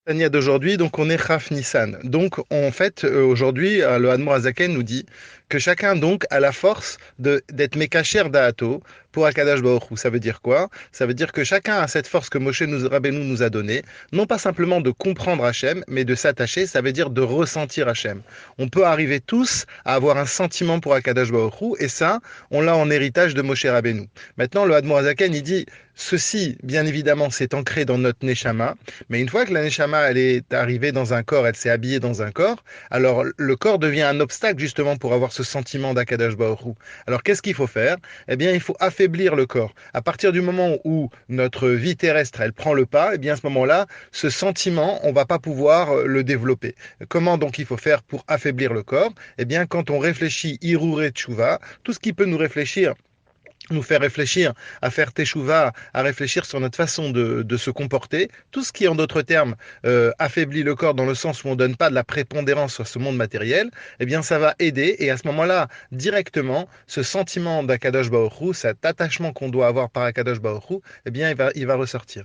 Tania d'aujourd'hui, donc on est Chaf Nissan. Donc en fait, aujourd'hui, le Admor Azaken nous dit que chacun donc a la force d'être Mekacher Da'ato pour Akadash Baruch Hu. Ça veut dire quoi? Ça veut dire que chacun a cette force que Rabbeinu nous a donnée, non pas simplement de comprendre Hachem, mais de s'attacher, ça veut dire de ressentir Hachem. On peut arriver tous à avoir un sentiment pour Akadash Baruch Hu, et ça, on l'a en héritage de Moshe Rabbeinu. Maintenant, le Admor Azaken, il dit, ceci, bien évidemment, c'est ancré dans notre Neshama, mais une fois que la Neshama, elle est arrivée dans un corps, elle s'est habillée dans un corps, alors le corps devient un obstacle justement pour avoir ce sentiment d'Akadash Baruch Hu. Alors qu'est-ce qu'il faut faire? Eh bien, il faut affaiblir le corps. À partir du moment où notre vie terrestre, elle prend le pas, eh bien à ce moment-là, ce sentiment, on va pas pouvoir le développer. Comment donc il faut faire pour affaiblir le corps? Eh bien, quand on réfléchit Hirure Tshuva, tout ce qui peut nous faire réfléchir, à faire teshuva, à réfléchir sur notre façon de se comporter, tout ce qui, en d'autres termes, affaiblit le corps dans le sens où on ne donne pas de la prépondérance sur ce monde matériel, eh bien, ça va aider. Et à ce moment-là, directement, ce sentiment d'Akadosh Baruch Hu, cet attachement qu'on doit avoir par Akadosh Baruch Hu, eh bien, il va ressortir.